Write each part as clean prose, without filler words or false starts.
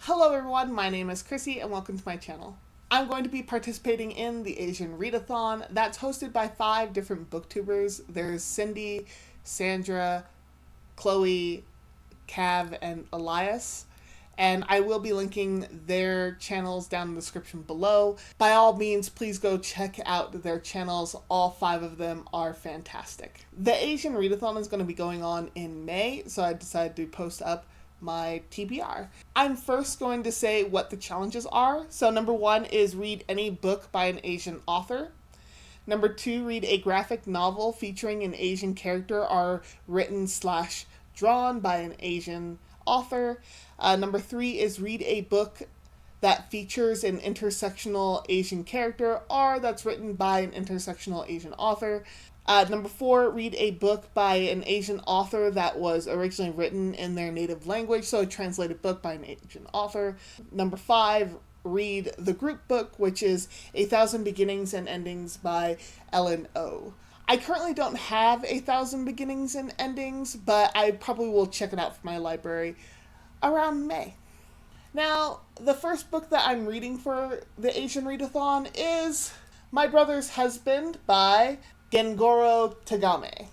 Hello everyone, my name is Chrissy and welcome to my channel. I'm going to be participating in the Asian Readathon that's hosted by 5 different booktubers. There's Cindy, Sandra, Chloe, Cav, and Elias. And I will be linking their channels down in the description below. By all means, please go check out their channels. All 5 of them are fantastic. The Asian Readathon is going to be going on in May, so I decided to post up my TBR. I'm first going to say what the challenges are. So number 1 is read any book by an Asian author. Number 2, read a graphic novel featuring an Asian character or written/drawn by an Asian author. Number 3 is read a book that features an intersectional Asian character or that's written by an intersectional Asian author. Number 4, read a book by an Asian author that was originally written in their native language, so a translated book by an Asian author. Number 5, read the group book, which is 1,000 Beginnings and Endings by Ellen O. I currently don't have 1,000 Beginnings and Endings, but I probably will check it out from my library around May. Now, the first book that I'm reading for the Asian Readathon is My Brother's Husband by Gengoro Tagame.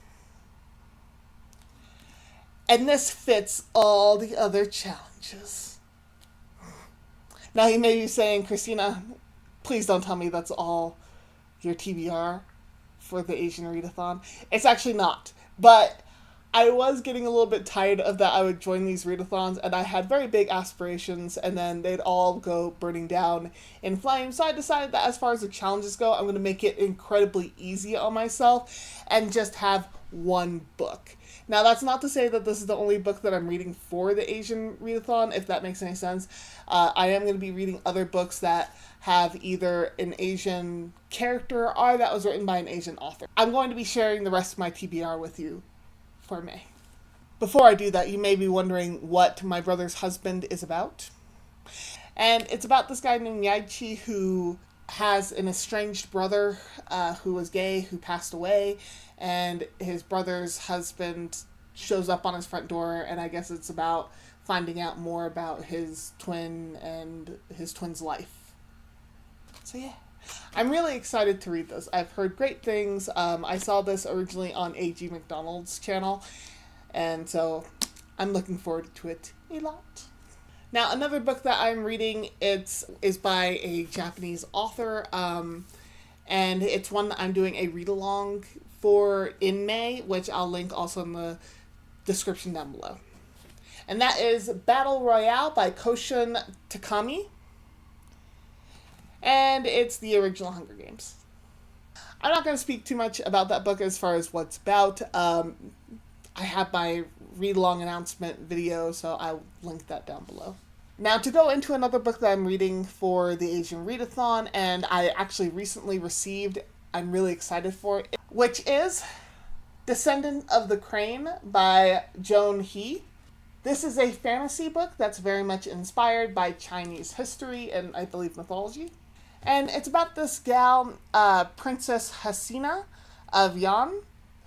And this fits all the other challenges. Now you may be saying, Christina, please don't tell me that's all your TBR for the Asian Readathon. It's actually not. But I was getting a little bit tired of that I would join these readathons, and I had very big aspirations, and then they'd all go burning down in flames. So I decided that as far as the challenges go, I'm going to make it incredibly easy on myself and just have one book. Now, that's not to say that this is the only book that I'm reading for the Asian Readathon, if that makes any sense. I am going to be reading other books that have either an Asian character or that was written by an Asian author. I'm going to be sharing the rest of my TBR with you for May. Before I do that, you may be wondering what My Brother's Husband is about. And it's about this guy named Yaichi who has an estranged brother who was gay, who passed away, and his brother's husband shows up on his front door, and I guess it's about finding out more about his twin and his twin's life. So yeah. I'm really excited to read this. I've heard great things. I saw this originally on A.G. McDonald's channel, and so I'm looking forward to it a lot. Now, another book that I'm reading is by a Japanese author, and it's one that I'm doing a read-along for in May, which I'll link also in the description down below. And that is Battle Royale by Koshun Takami. And it's the original Hunger Games. I'm not going to speak too much about that book as far as what's about. I have my read-along announcement video, so I'll link that down below. Now, to go into another book that I'm reading for the Asian Readathon, and I actually recently received, I'm really excited for it, which is Descendant of the Crane by Joan He. This is a fantasy book that's very much inspired by Chinese history and, I believe, mythology. And it's about this gal, Princess Hasina of Yan,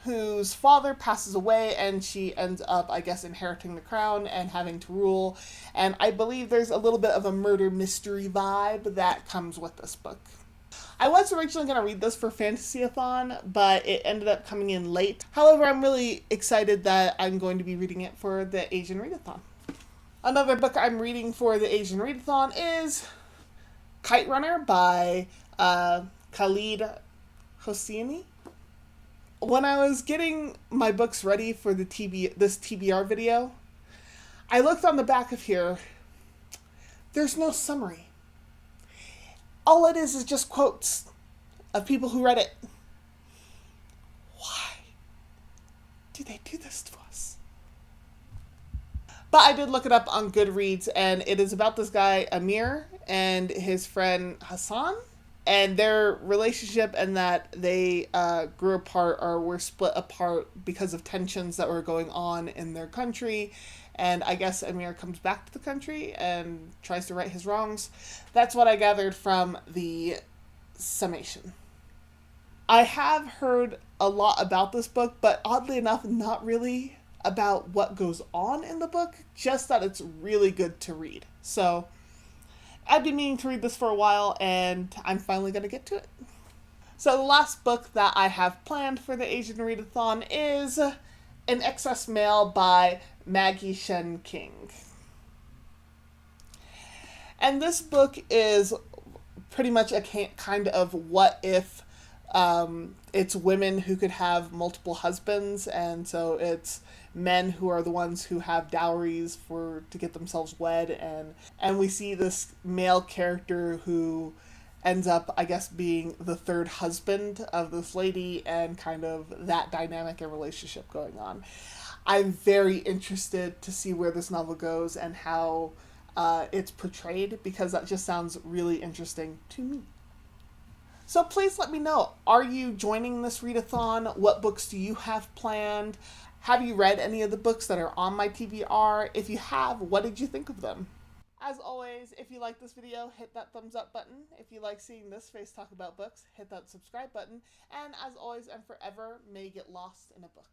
whose father passes away and she ends up, I guess, inheriting the crown and having to rule. And I believe there's a little bit of a murder mystery vibe that comes with this book. I was originally going to read this for Fantasy-a-thon, but it ended up coming in late. However, I'm really excited that I'm going to be reading it for the Asian Readathon. Another book I'm reading for the Asian Readathon is Kite Runner by Khalid Hosseini. When I was getting my books ready for this TBR video, I looked on the back of here. There's no summary. All it is just quotes of people who read it. Why do they do this to us? But I did look it up on Goodreads, and it is about this guy, Amir, and his friend Hassan, and their relationship, and that they grew apart or were split apart because of tensions that were going on in their country. And I guess Amir comes back to the country and tries to right his wrongs. That's what I gathered from the summation. I have heard a lot about this book, but oddly enough, not really about what goes on in the book, just that it's really good to read. So I've been meaning to read this for a while, and I'm finally going to get to it. So the last book that I have planned for the Asian Readathon is An Excess Mail by Maggie Shen King. And this book is pretty much a kind of what if it's women who could have multiple husbands, and so it's men who are the ones who have dowries to get themselves wed, and we see this male character who ends up, I guess, being the third husband of this lady, and kind of that dynamic and relationship going on. I'm very interested to see where this novel goes and how it's portrayed, because that just sounds really interesting to me. So please let me know, are you joining this readathon? What books do you have planned? Have you read any of the books that are on my TBR? If you have, what did you think of them? As always, if you like this video, hit that thumbs up button. If you like seeing this face talk about books, hit that subscribe button. And as always and forever, may you get lost in a book.